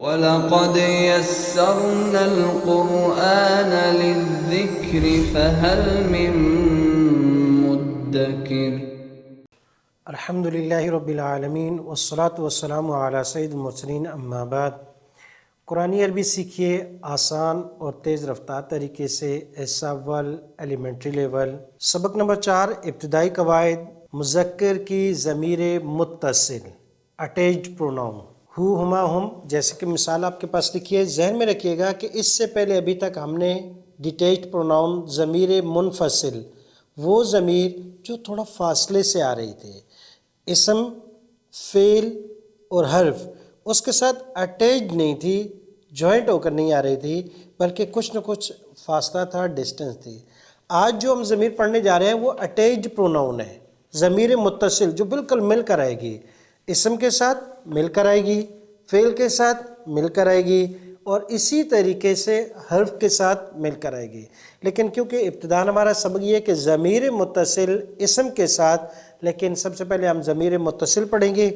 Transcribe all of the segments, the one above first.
وَلَقَدْ يَسَّرْنَا الْقُرْآنَ لِلذِّكْرِ فَهَلْ مِن مُّدَّكِرٍ۔ الحمدللہ رب العالمین والصلاة والسلام علی سید المرسلین، اما بعد۔ قرآن عربی سیکھیے آسان اور تیز رفتار طریقے سے، ایس اول ایلیمنٹری لیول۔ سبق نمبر 4، ابتدائی قواعد۔ مذکر کی ضمیر متصل اٹیچڈ پروناؤن ہو، ہما، ہم، جیسے کہ مثال آپ کے پاس لکھی ہے، ذہن میں رکھیے گا کہ اس سے پہلے ابھی تک ہم نے ڈیٹیچڈ پروناؤن ضمیر منفصل، وہ ضمیر جو تھوڑا فاصلے سے آ رہی تھی، اسم، فعل اور حرف، اس کے ساتھ اٹیچ نہیں تھی، جوائنٹ ہو کر نہیں آ رہی تھی، بلکہ کچھ نہ کچھ فاصلہ تھا، ڈسٹنس تھی۔ آج جو ہم ضمیر پڑھنے جا رہے ہیں وہ اٹیچڈ پروناؤن ہے، ضمیر متصل جو بالکل مل کر آئے گی، اسم کے ساتھ مل کر آئے گی، فعل کے ساتھ مل کر آئے گی، اور اسی طریقے سے حرف کے ساتھ مل کر آئے گی۔ لیکن کیونکہ ابتداء ہمارا سبق یہ ہے کہ ضمیر متصل اسم کے ساتھ، لیکن سب سے پہلے ہم ضمیر متصل پڑھیں گے۔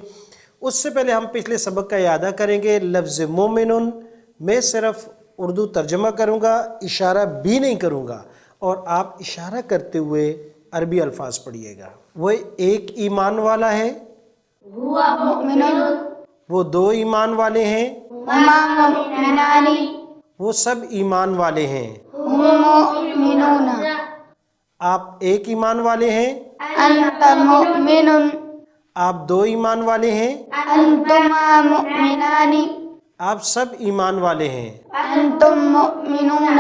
اس سے پہلے ہم پچھلے سبق کا اعادہ کریں گے۔ لفظ مومن میں صرف اردو ترجمہ کروں گا، اشارہ بھی نہیں کروں گا، اور آپ اشارہ کرتے ہوئے عربی الفاظ پڑھیے گا۔ وہ ایک ایمان والا ہے، ہوا مؤمن، وہ دو ایمان والے ہیں، ہما مؤمنان، وہ سب ایمان والے ہیں۔ ہم مؤمنون، آپ ایک ایمان والے ہیں، انت مؤمن، آپ دو ایمان والے ہیں، انتما مؤمنان، آپ سب ایمان والے ہیں۔ انتم مؤمنون،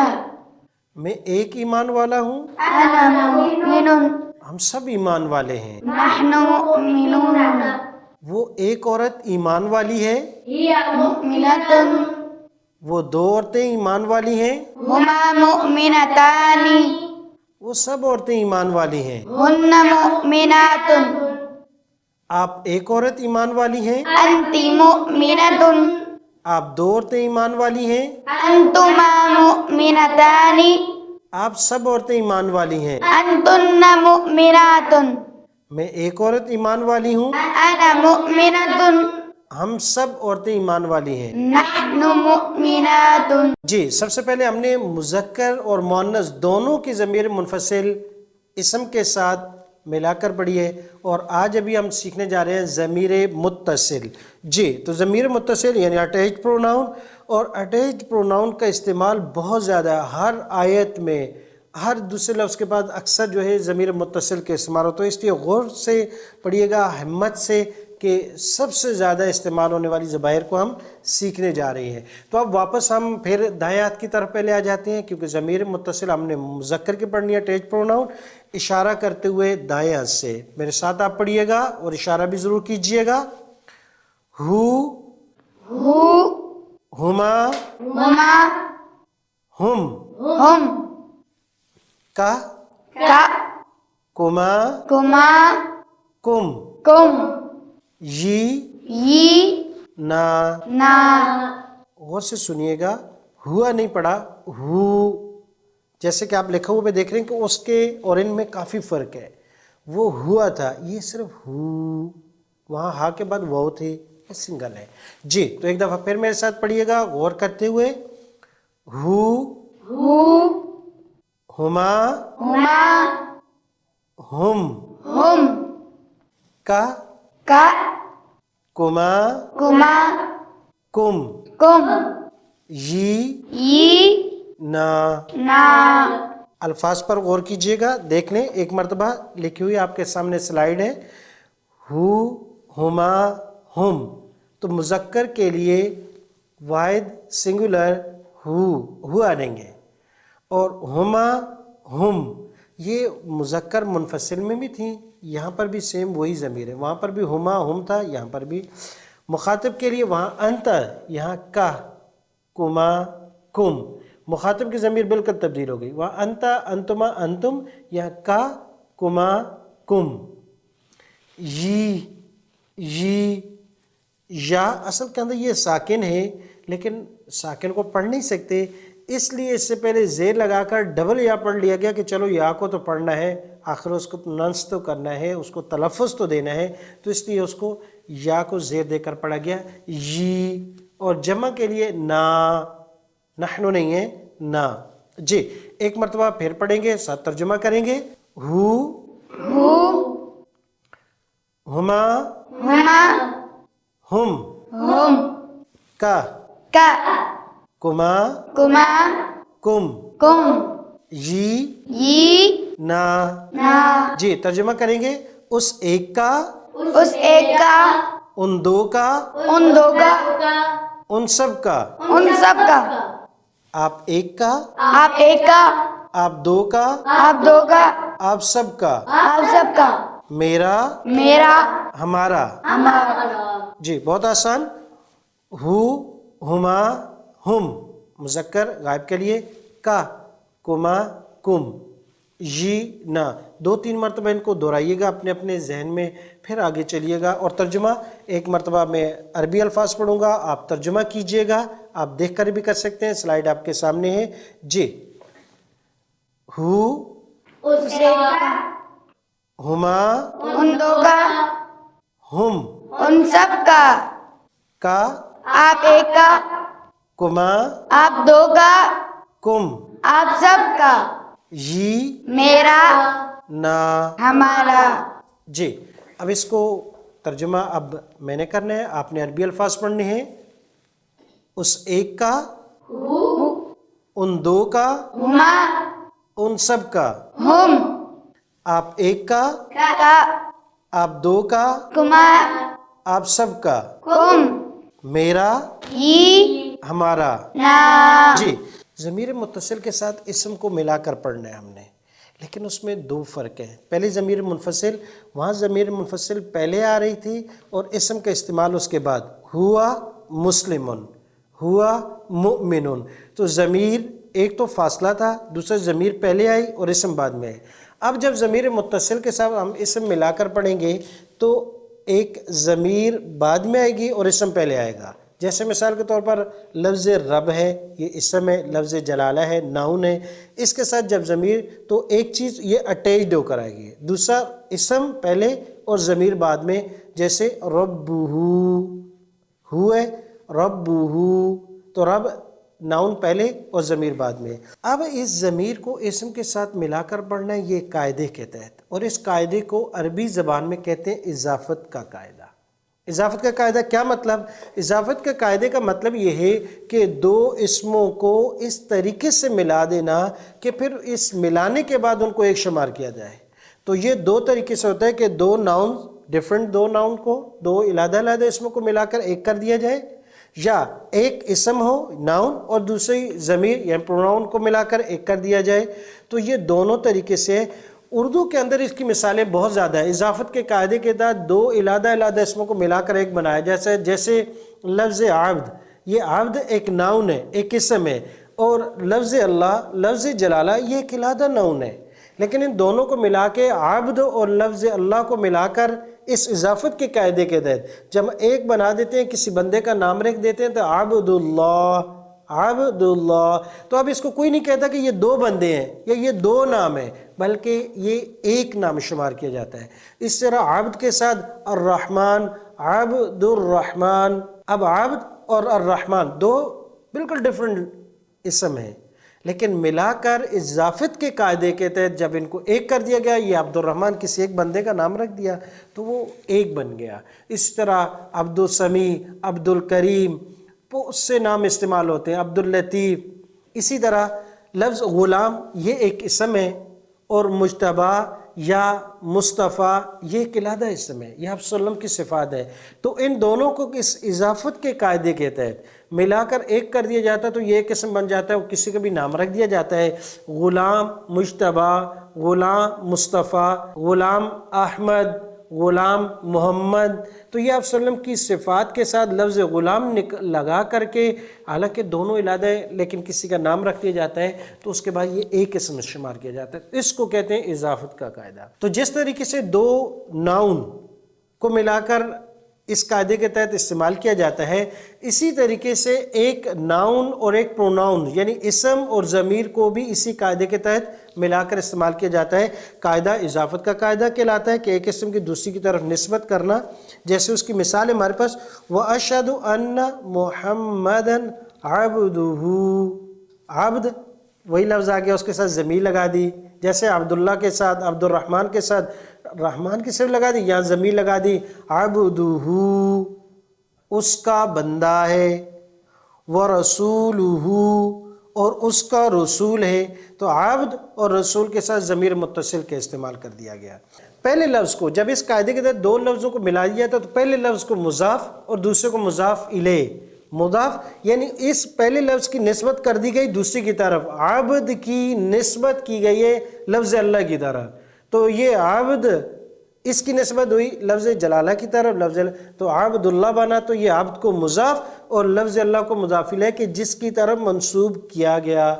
میں ایک ایمان والا ہوں، انا مؤمن، ہم سب ایمان والے ہیں۔ نحن مؤمنون، وہ ایک عورت ایمان والی ہے، ہی مؤمنۃ، وہ دو عورتیں ایمان والی ہیں، ہما مؤمنتان، وہ سب عورتیں ایمان والی ہیں۔ ہن مؤمنات، آپ ایک عورت ایمان والی ہیں، انت مؤمنۃ، آپ دو عورتیں ایمان والی ہیں، انتما مؤمنتان، آپ سب عورتیں ایمان والی ہیں۔ انتن مؤمنات، میں ایک عورت ایمان والی ہوں، انا مؤمنۃ، ہم سب عورتیں ایمان والی ہیں۔ نحن مؤمنات۔ جی، سب سے پہلے ہم نے مذکر اور مؤنث دونوں کی ضمیر منفصل اسم کے ساتھ ملا کر پڑھی ہے، اور آج ابھی ہم سیکھنے جا رہے ہیں ضمیر متصل۔ جی، تو ضمیر متصل یعنی اٹیچڈ پروناؤن، اور اٹیچڈ پروناؤن کا استعمال بہت زیادہ ہے، ہر آیت میں ہر دوسرے لفظ کے بعد اکثر جو ہے ضمیر متصل کے استعمال ہوتا ہے، اس لیے غور سے پڑھیے گا، ہمت سے، کہ سب سے زیادہ استعمال ہونے والی ضمائر کو ہم سیکھنے جا رہے ہیں۔ تو اب واپس ہم پھر دائیں ہاتھ کی طرف پہلے آ جاتے ہیں، کیونکہ ضمیر متصل ہم نے مذکر کی پڑھنی ہے اٹیچڈ پروناؤن، اشارہ کرتے ہوئے دائیں ہاتھ سے میرے ساتھ آپ پڑھیے گا اور اشارہ بھی ضرور کیجئے گا۔ ہو، ہو، ہما، ہما، ہم، ہم، کا، کا، کما، کما، کم، کم، ی، نا۔ نا۔ غور سے سنیے گا، ہوا نہیں پڑا، ہو، جیسے کہ آپ لکھا ہوا پہ دیکھ رہے ہیں کہ اس کے اور ان میں کافی فرق ہے۔ وہ ہوا تھا، یہ صرف ہو، وہاں ہا کے بعد واو تھی، یہ سنگل ہے۔ جی، تو ایک دفعہ پھر میرے ساتھ پڑھیے گا غور کرتے ہوئے۔ ہو، ہو، ہما، ہما، ہم، ہم، کا، کا، کما، کما، کم، کم، ی، نا۔ نا۔ الفاظ پر غور کیجئے گا، دیکھ لیں ایک مرتبہ، لکھی ہوئی آپ کے سامنے سلائیڈ ہے۔ ہو، ہما، ہم، تو مذکر کے لیے واحد سنگولر ہو آئیں گے، اور ہما، ہم، یہ مذکر منفصل میں بھی تھیں، یہاں پر بھی سیم وہی ضمیر ہے، وہاں پر بھی ہما، ہم تھا، یہاں پر بھی مخاطب کے لیے وہاں انت، یہاں کا، کما، کم، مخاطب کی ضمیر بالکل تبدیل ہو گئی، وہاں انت، انتما، انتم، یہاں کا، کما، کم۔ ی، یا اصل کے اندر یہ ساکن ہے، لیکن ساکن کو پڑھ نہیں سکتے، اس لیے اس سے پہلے زیر لگا کر ڈبل یا پڑھ لیا گیا کہ چلو یا کو تو پڑھنا ہے، آخر اس کو پروننس تو کرنا ہے، اس کو تلفظ تو دینا ہے، تو اس لیے اس کو یا کو زیر دے کر پڑھا گیا، ی، اور جمع کے لیے نا، نحن نہیں ہے، نا. جی ایک مرتبہ پھر پڑھیں گے، ساتھ ترجمہ کریں گے. ہو، ہما، ہما، ہم، ہم، کا، کا، کما، کما، کم، کم، یی، ی، نا. نا. جی ترجمہ کریں گے. اس ایک کا، اس ایک کا، ان دو کا، ان دو کا، ان سب کا. ان سب کا. آپ ایک کا، آپ ایک کا، آپ دو کا، آپ دو کا، آپ سب کا. آپ سب کا. میرا، میرا، ہمارا. ہمارا. جی بہت آسان. ہو، ہما، ہم مذکر غائب کے لیے، کا، کما، کم، یی، نا. 2-3 مرتبہ ان کو دہرائیے گا اپنے اپنے ذہن میں، پھر آگے چلیے گا. اور ترجمہ ایک مرتبہ میں عربی الفاظ پڑھوں گا، آپ ترجمہ کیجئے گا. آپ دیکھ کر بھی کر سکتے ہیں، سلائیڈ آپ کے سامنے ہے. جی ہو، اس ایک کا، ہما، ان دو کا، ہم، ان سب کا. کا، آپ ایک کا، کما، آپ دو کا، کم، آپ سب کا. یی، میرا، نا. ہمارا. جی اب اس کو ترجمہ اب میں نے کرنا ہے، آپ نے عربی الفاظ پڑھنے ہیں. اس ایک کا، ان دو کا، ہما، ان سب کا. ہم، آپ ایک کا، کا، آپ دو کا، کما، آپ سب کا. کم، میرا، ی، ہمارا. نا. جی ضمیر متصل کے ساتھ اسم کو ملا کر پڑھنا ہے ہم نے، لیکن اس میں 2 فرق ہیں. پہلی ضمیر منفصل، وہاں ضمیر منفصل پہلے آ رہی تھی اور اسم کا استعمال اس کے بعد. ہوا مسلمن، ہوا مؤمنن. تو ضمیر ایک تو فاصلہ تھا، دوسرا ضمیر پہلے آئی اور اسم بعد میں آئی. اب جب ضمیر متصل کے ساتھ ہم اسم ملا کر پڑھیں گے تو ایک ضمیر بعد میں آئے گی اور اسم پہلے آئے گا. جیسے مثال کے طور پر لفظ رب ہے، یہ اسم ہے. لفظ جلالہ ہے، ناؤن ہے. اس کے ساتھ جب ضمیر، تو ایک چیز یہ اٹیچڈ ہو کر آئے گی، دوسرا اسم پہلے اور ضمیر بعد میں. جیسے ربہ، ہو ہے، ربہ، تو رب ناؤن پہلے اور ضمیر بعد میں. اب اس ضمیر کو اسم کے ساتھ ملا کر پڑھنا ہے، یہ قاعدے کے تحت، اور اس قاعدے کو عربی زبان میں کہتے ہیں اضافت کا قاعدہ. اضافت کا قاعدہ کیا مطلب؟ اضافت کے قاعدے کا مطلب یہ ہے کہ 2 اسموں کو اس طریقے سے ملا دینا کہ پھر اس ملانے کے بعد ان کو ایک شمار کیا جائے. تو یہ 2 طریقے سے ہوتا ہے کہ 2 ناؤن، ڈیفرنٹ 2 ناؤن کو، 2 علیحدہ علیحدہ اسموں کو ملا کر ایک کر دیا جائے، یا ایک اسم ہو ناؤن اور دوسری ضمیر یا پروناؤن کو ملا کر ایک کر دیا جائے. تو یہ دونوں طریقے سے. اردو کے اندر اس کی مثالیں بہت زیادہ ہیں. اضافت کے قاعدے کے تحت 2 علیحدہ علیحدہ اسموں کو ملا کر ایک بنایا جیسے لفظ عبد، یہ عبد ایک ناؤن ہے، ایک اسم ہے. اور لفظ اللہ، لفظ جلالہ، یہ ایک علیحدہ ناؤن ہے. لیکن ان دونوں کو ملا کے عبد اور لفظ اللہ کو ملا کر اس اضافت کے قاعدے کے تحت جب ایک بنا دیتے ہیں، کسی بندے کا نام رکھ دیتے ہیں تو عبد اللہ، عبد اللہ. تو اب اس کو کوئی نہیں کہتا کہ یہ 2 بندے ہیں یا یہ 2 نام ہیں، بلکہ یہ ایک نام شمار کیا جاتا ہے. اس طرح عبد کے ساتھ الرحمن، عبد الرحمن. اب عبد اور الرحمن 2 بالکل ڈیفرنٹ اسم ہیں، لیکن ملا کر اضافت کے قاعدے کے تحت جب ان کو ایک کر دیا گیا، یہ عبد الرحمن کسی ایک بندے کا نام رکھ دیا تو وہ ایک بن گیا. اس طرح عبد السمیع، عبد الکریم، بہت سے نام استعمال ہوتے ہیں، عبد اللطیف. اسی طرح لفظ غلام یہ ایک اسم ہے، اور مجتبی یا مصطفیٰ یہ ایک علیحدہ اسم ہے، یہ آپ صلی اللہ علیہ وسلم کی صفات ہے. تو ان دونوں کو اس اضافت کے قاعدے کے تحت ملا کر ایک کر دیا جاتا ہے تو یہ ایک اسم بن جاتا ہے، اور کسی کا بھی نام رکھ دیا جاتا ہے. غلام مجتبی، غلام مصطفیٰ، غلام احمد، غلام محمد. تو یہ آپ صلی اللہ علیہ وسلم کی صفات کے ساتھ لفظ غلام لگا کر کے، حالانکہ دونوں علیحدہ ہے لیکن کسی کا نام رکھ دیا جاتا ہے تو اس کے بعد یہ ایک اسم شمار کیا جاتا ہے. اس کو کہتے ہیں اضافت کا قاعدہ. تو جس طریقے سے 2 ناؤن کو ملا کر اس قاعدے کے تحت استعمال کیا جاتا ہے، اسی طریقے سے ایک ناؤن اور ایک پروناؤن یعنی اسم اور ضمیر کو بھی اسی قاعدے کے تحت ملا کر استعمال کیا جاتا ہے۔ قاعدہ اضافت کا قاعدہ کہلاتا ہے کہ ایک اسم کی دوسری کی طرف نسبت کرنا، جیسے اس کی مثال ہے ہمارے پاس وَأَشْهَدُ أَنَّ مُحَمَّدًا عَبْدُهُ، عبد وہی لفظ آ گیا، اس کے ساتھ ضمیر لگا دی، جیسے عبداللہ کے ساتھ عبد الرحمن کے ساتھ رحمان کی صرف لگا دی، یہاں ضمیر لگا دی، عبدہ اس کا بندہ ہے، ورسولہ اور اس کا رسول ہے، تو عبد اور رسول کے ساتھ ضمیر متصل کے استعمال کر دیا گیا۔ پہلے لفظ کو جب اس قاعدے کے تحت دو لفظوں کو ملا دیا تو پہلے لفظ کو مضاف اور دوسرے کو مضاف الیہ، مضاف یعنی اس پہلے لفظ کی نسبت کر دی گئی دوسری کی طرف، عبد کی نسبت کی گئی ہے لفظ اللہ کی طرف، تو یہ عبد اس کی نسبت ہوئی لفظ جلالہ کی طرف، لفظ تو عبد اللہ بنا، تو یہ عبد کو مضاف اور لفظ اللہ کو مضاف الیہ کہ جس کی طرف منسوب کیا گیا۔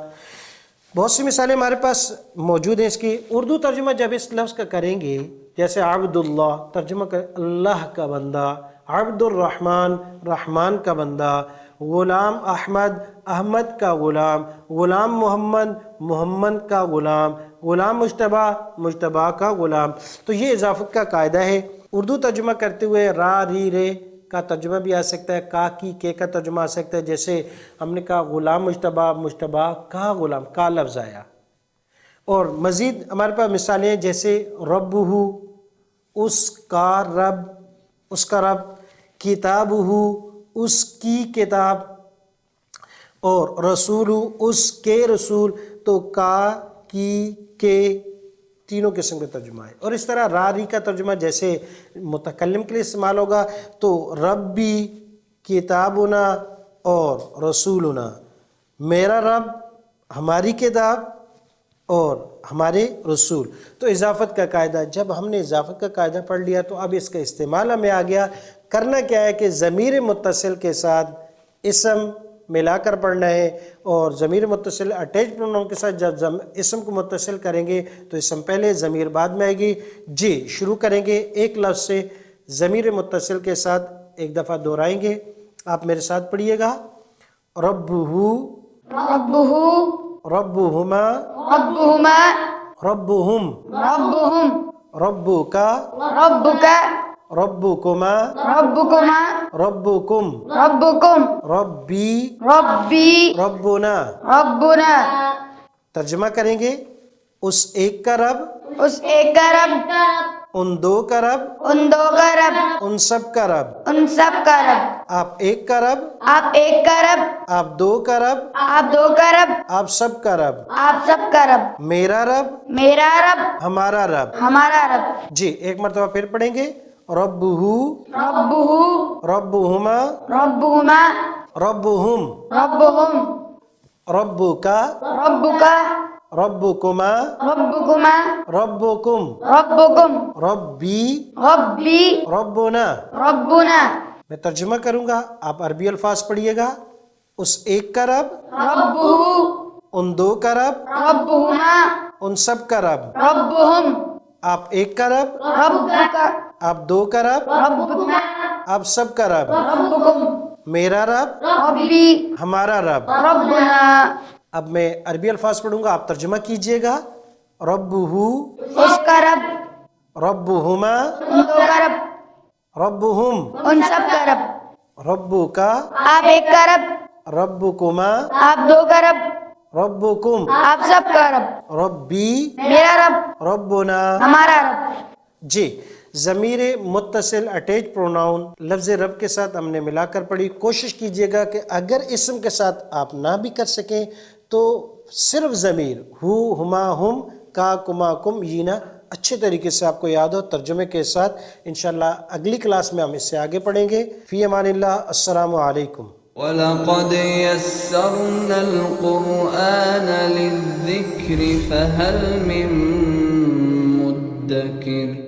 بہت سی مثالیں ہمارے پاس موجود ہیں اس کی۔ اردو ترجمہ جب اس لفظ کا کریں گے، جیسے عبد اللہ ترجمہ کر اللہ کا بندہ، عبد الرحمن رحمان کا بندہ، غلام احمد احمد کا غلام، غلام محمد محمد کا غلام، غلام مجتبیٰ مجتبیٰ کا غلام، تو یہ اضافت کا قاعدہ ہے۔ اردو ترجمہ کرتے ہوئے را ری رے کا ترجمہ بھی آ سکتا ہے، کا کی کے کا ترجمہ آ سکتا ہے، جیسے ہم نے کہا غلام مجتبیٰ مجتبیٰ کا غلام، کا لفظ آیا۔ اور مزید ہمارے پاس مثالیں ہیں، جیسے ربہ اس کا رب، اس کا رب، کتابہ اس کی کتاب، اور رسول اس کے رسول، تو کا کی کے تینوں قسم کا ترجمہ ہے۔ اور اس طرح را ری کا ترجمہ جیسے متکلم کے لیے استعمال ہوگا تو ربی کتابنا اور رسولنا، میرا رب ہماری کتاب اور ہمارے رسول۔ تو اضافت کا قاعدہ، جب ہم نے اضافت کا قاعدہ پڑھ لیا تو اب اس کا استعمال ہمیں آ گیا۔ کرنا کیا ہے کہ ضمیر متصل کے ساتھ اسم ملا کر پڑھنا ہے، اور ضمیر متصل اٹیچ پروناؤن کے ساتھ جب اسم کو متصل کریں گے تو اسم پہلے ضمیر بعد میں آئے گی۔ جی شروع کریں گے ایک لفظ سے، ضمیر متصل کے ساتھ ایک دفعہ دہرائیں گے، آپ میرے ساتھ پڑھیے گا۔ ربہ ربہ ربہما ربہما ربہم ربہم ربک ربک ربکما ربکما ربکم ربکم ربی ربی ربنا۔ ربنا۔ ترجمہ کریں گے، اس ایک کا رب، اس ایک کا رب، ان دو کا رب، ان دو کا رب، ان سب کا رب، ان سب کا رب، آپ ایک کا رب، آپ ایک کا رب، آپ دو کا رب، آپ دو کا رب، آپ سب کا رب، آپ سب کا رب، میرا رب، میرا رب، ہمارا رب۔ ہمارا رب۔ جی ایک مرتبہ پھر پڑھیں گے، ربہ ربہ ربہما ربہما ربہم ربہم ربک ربک ربکما ربکما ربکم ربکم ربی ربی ربنا۔ ربنا۔ میں ترجمہ کروں گا، آپ عربی الفاظ پڑھیے گا۔ اس ایک کا رب، ربہ ان دو کا رب، ربہما ان سب کا رب، ربہم آپ ایک کا رب، ربک آپ دو کا رب، ربنا آپ سب کا رب، ربکم میرا رب، ربی ہمارا رب۔ ربنا۔ اب میں عربی الفاظ پڑھوں گا، آپ ترجمہ کیجئے گا۔ ربہ اس کا رب، ربہما ان دو کا رب، ربہم ان سب کا رب، ربک آپ ایک کا رب، ربکما آپ دو کا رب، ربکم آپ سب کا رب، ربی میرا رب، ربنا۔ ہمارا رب۔ جی ضمیر متصل اٹیچ پروناؤن لفظ رب کے ساتھ ہم نے ملا کر پڑھی۔ کوشش کیجئے گا کہ اگر اسم کے ساتھ آپ نہ بھی کر سکیں تو صرف ضمیر ہو، ہما، ہم، کا، کما، کم، یہ نا اچھے طریقے سے آپ کو یاد ہو ترجمے کے ساتھ۔ انشاءاللہ اگلی کلاس میں ہم اس سے آگے پڑھیں گے۔ فی امان اللہ، السلام علیکم۔ وَلَقَدْ يَسَّرْنَا الْقُرْآنَ لِلذِّكْرِ فَهَلْ مِن مُّدَّكِرٍ